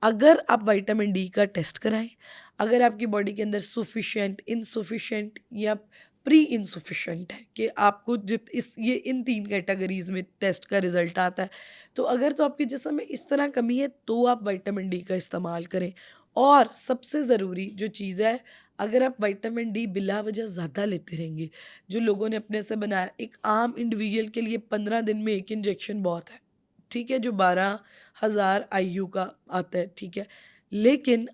अगर आप विटामिन डी का टेस्ट कराएँ, अगर आपकी बॉडी के अंदर सफिशिएंट, इनसफिशिएंट या प्री इनसफिशिएंट है कि आपको जित इस ये इन 3 कैटेगरीज़ में टेस्ट का रिज़ल्ट आता है। तो अगर तो आपके जिस्म में इस तरह कमी है, तो आप विटामिन डी का इस्तेमाल करें। और सबसे ज़रूरी जो चीज़ है, अगर आप विटामिन डी बिला वजह ज़्यादा लेते रहेंगे, जो लोगों ने अपने से बनाया, एक आम इंडिविजुअल के लिए 15 दिन में 1 इंजेक्शन बहुत है, ठीक है? जो 12,000 आईयू का आता है, ठीक है? लेकिन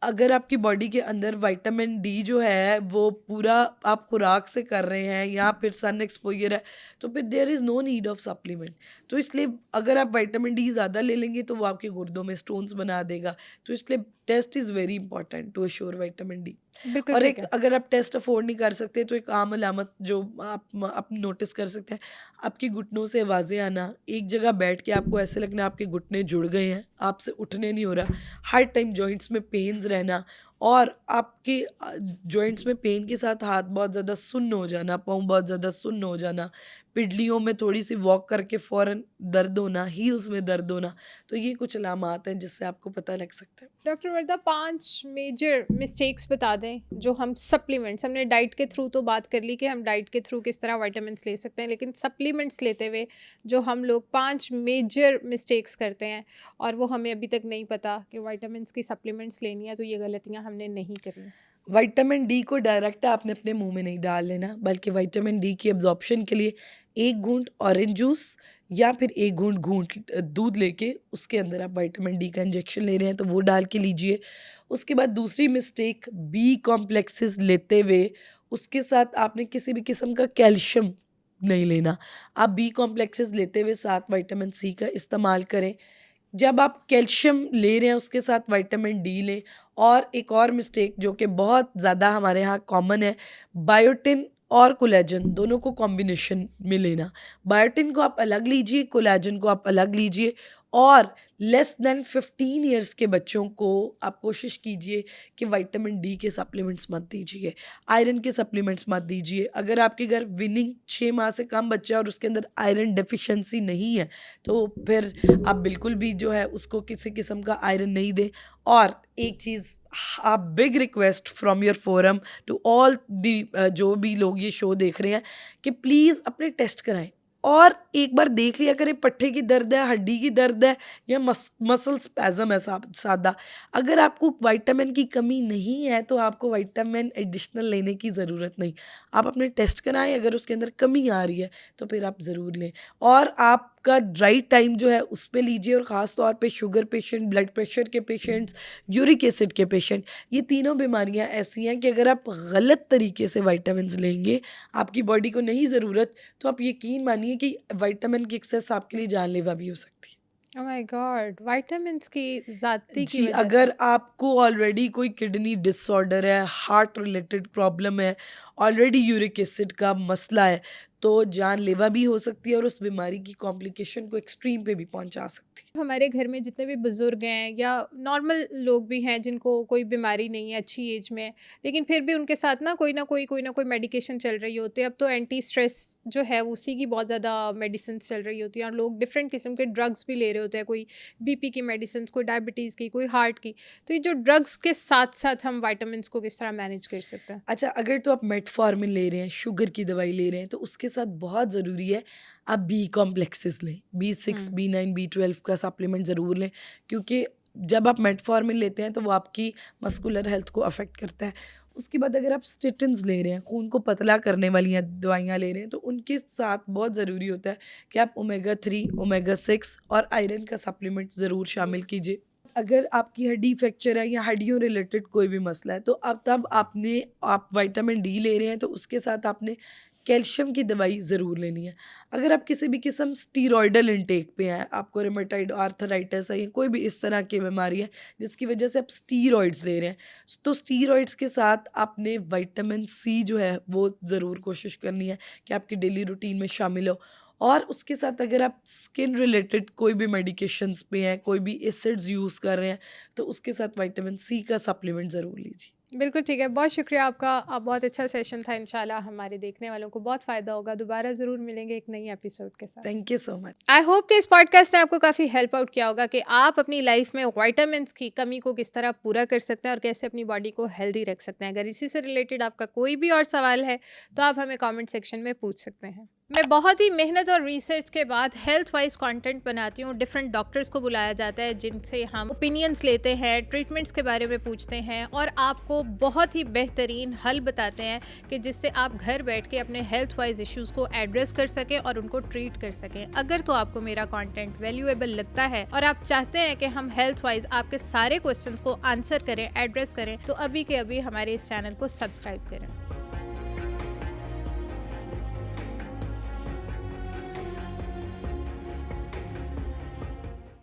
अगर आपकी बॉडी के अंदर विटामिन डी जो है वो पूरा आप खुराक से कर रहे हैं या फिर सन एक्सपोज़र है, तो फिर there is no need of supplement. तो इसलिए अगर आप विटामिन डी ज़्यादा ले लेंगे तो वो आपके गुर्दों में स्टोन्स बना देगा। तो इसलिए test is very important to assure vitamin D. बिल्कुल और ठीक एक है। अगर आप टेस्ट अफ़ोर्ड नहीं कर सकते, तो एक आम अलामत जो आप नोटिस कर सकते हैं, आपके घुटनों से आवाज़ें आना, एक जगह बैठ के आपको ऐसे लगना आपके घुटने जुड़ गए हैं, आपसे उठने नहीं हो रहा, हर टाइम जॉइंट्स में पेन्स रहना, और आपके जॉइंट्स में पेन के साथ हाथ बहुत ज़्यादा सुन्न हो जाना, पाँव बहुत ज़्यादा सुन्न हो जाना, पिडलियों में थोड़ी-सी वॉक करके फ़ौरन दर्द होना, हील्स में दर्द होना, तो ये कुछ अलामात हैं जिससे आपको पता लग सकता है। डॉक्टर वर्दा 5 मेजर मिस्टेक्स बता दें जो हम सप्लीमेंट्स, हमने डाइट के थ्रू तो बात कर ली कि हम डाइट के थ्रू किस तरह विटामिन्स ले सकते हैं, लेकिन सप्लीमेंट्स लेते हुए जो हम लोग 5 मेजर मिस्टेक्स करते हैं और वो हमें अभी तक नहीं पता कि विटामिन्स की सप्लीमेंट्स लेनी है, तो ये गलतियाँ हमने नहीं करनी। विटामिन डी को डायरेक्ट आपने अपने मुंह में नहीं डाल लेना, बल्कि विटामिन डी की एब्जॉर्प्शन के लिए 1 घूंट ऑरेंज जूस या फिर 1 घूंट दूध लेके उसके अंदर आप विटामिन डी का इंजेक्शन ले रहे हैं तो वो डाल के लीजिए। उसके बाद दूसरी मिस्टेक, बी कॉम्प्लेक्सेस लेते हुए उसके साथ आपने किसी भी किस्म का कैल्शियम नहीं लेना। आप बी कॉम्प्लेक्सेस लेते हुए साथ विटामिन सी का इस्तेमाल करें। जब आप कैल्शियम ले रहे हैं उसके साथ विटामिन डी लें। और एक और मिस्टेक जो कि बहुत ज़्यादा हमारे यहाँ कॉमन है, बायोटिन और कोलेजन दोनों को कॉम्बिनेशन में लेना। बायोटिन को आप अलग लीजिए, कोलेजन को आप अलग लीजिए। और लेस देन 15 इयर्स के बच्चों को आप कोशिश कीजिए कि विटामिन डी के सप्लीमेंट्स मत दीजिए, आयरन के सप्लीमेंट्स मत दीजिए। अगर आपके घर विनिंग 6 माह से कम बच्चा है और उसके अंदर आयरन डेफिशिएंसी नहीं है, तो फिर आप बिल्कुल भी जो है उसको किसी किस्म का आयरन नहीं दें। और एक चीज़, आप big request from your forum to all the जो भी लोग ये शो देख रहे हैं कि प्लीज़ अपने टेस्ट कराएं और एक बार देख लिया करें पट्टे की दर्द है, हड्डी की दर्द है या मसल स्पैज़म है सादा। अगर आपको विटामिन की कमी नहीं है तो आपको विटामिन एडिशनल लेने की ज़रूरत नहीं। आप अपने टेस्ट कराएं, अगर उसके अंदर कमी आ रही है तो फिर आप ज़रूर लें। और आपका राइट टाइम जो है उस पे लीजिए, और ख़ास तौर पे शुगर पेशेंट, ब्लड प्रेशर के पेशेंट्स, यूरिक एसिड के पेशेंट, ये तीनों बीमारियां ऐसी हैं कि अगर आप गलत तरीके से विटामिन्स लेंगे, आपकी बॉडी को नहीं ज़रूरत, तो आप यकीन मानिए कि विटामिन की एक्सेस आपके लिए जानलेवा भी हो सकती है। Oh my God! विटामिन्स की ज़्यादती की जी, वजह से। अगर आपको ऑलरेडी कोई किडनी डिसऑर्डर है, हार्ट रिलेटेड प्रॉब्लम है, ऑलरेडी यूरिक एसिड का मसला है, तो जानलेवा भी हो सकती है और उस बीमारी की कॉम्प्लिकेशन को एक्सट्रीम पे भी पहुंचा सकती है। हमारे घर में जितने भी बुज़ुर्ग हैं या नॉर्मल लोग भी हैं जिनको कोई बीमारी नहीं है अच्छी एज में, लेकिन फिर भी उनके साथ ना कोई मेडिकेशन चल रही होती है। अब तो एंटी स्ट्रेस जो है उसी की बहुत ज़्यादा मेडिसिन चल रही होती हैं और लोग डिफरेंट किस्म के ड्रग्स भी ले रहे होते हैं, कोई बीपी की मेडिसिन, कोई डायबिटीज़ की, कोई हार्ट की। तो ये जो ड्रग्स के साथ साथ हम विटामिन्स को किस तरह मैनेज कर सकते हैं? अच्छा, अगर तो आप मेटफॉर्मिन ले रहे हैं, शुगर की दवाई ले रहे हैं, तो उसके साथ बहुत ज़रूरी है आप बी कॉम्प्लेक्सेस लें। बी6, हुँ। बी9, बी12 का सप्लीमेंट ज़रूर लें, क्योंकि जब आप मेटफॉर्मिन लेते हैं तो वो आपकी मस्कुलर हेल्थ को अफ़ेक्ट करता है। उसके बाद अगर आप स्टेटिन्स ले रहे हैं, खून को पतला करने वाली दवाइयाँ ले रहे हैं, तो उनके साथ बहुत ज़रूरी होता है कि आप ओमेगा 3, ओमेगा 6 और आयरन का सप्लीमेंट ज़रूर शामिल कीजिए। अगर आपकी हड्डी फ्रैक्चर है या हड्डियों रिलेटेड कोई भी मसला है, तो अब तब आप विटामिन डी ले रहे हैं तो उसके साथ आपने कैल्शियम की दवाई ज़रूर लेनी है। अगर आप किसी भी किस्म स्टीरॉयडल इंटेक पे हैं, आपको रूमेटॉइड आर्थराइटिस है या कोई भी इस तरह की बीमारी है जिसकी वजह से आप स्टीरॉइड्स ले रहे हैं, तो स्टीरॉइड्स के साथ आपने विटामिन सी जो है वो ज़रूर कोशिश करनी है कि आपकी डेली रूटीन में शामिल हो। और उसके साथ अगर आप स्किन रिलेटेड कोई भी मेडिकेशंस पे हैं, कोई भी एसिड्स यूज़ कर रहे हैं, तो उसके साथ विटामिन सी का सप्लीमेंट ज़रूर लीजिए। बिल्कुल ठीक है, बहुत शुक्रिया आपका। बहुत अच्छा सेशन था, इंशाल्लाह हमारे देखने वालों को बहुत फ़ायदा होगा। दोबारा ज़रूर मिलेंगे एक नई एपिसोड के साथ। Thank you so much. I hope कि इस पॉडकास्ट ने आपको काफ़ी हेल्प आउट किया होगा कि आप अपनी लाइफ में विटामिन्स की कमी को किस तरह पूरा कर सकते हैं और कैसे अपनी बॉडी को हेल्दी रख सकते हैं। अगर इसी से रिलेटेड आपका कोई भी और सवाल है तो आप हमें कमेंट सेक्शन में पूछ सकते हैं। मैं बहुत ही मेहनत और रिसर्च के बाद हेल्थ वाइज कंटेंट बनाती हूँ। डिफरेंट डॉक्टर्स को बुलाया जाता है जिनसे हम ओपिनियंस लेते हैं, ट्रीटमेंट्स के बारे में पूछते हैं और आपको बहुत ही बेहतरीन हल बताते हैं कि जिससे आप घर बैठ के अपने हेल्थ वाइज इश्यूज़ को एड्रेस कर सकें और उनको ट्रीट कर सकें। अगर तो आपको मेरा कंटेंट वैल्यूएबल लगता है और आप चाहते हैं कि हम हेल्थ वाइज आपके सारे क्वेश्चंस को आंसर करें, एड्रेस करें, तो अभी के अभी हमारे इस चैनल को सब्सक्राइब करें।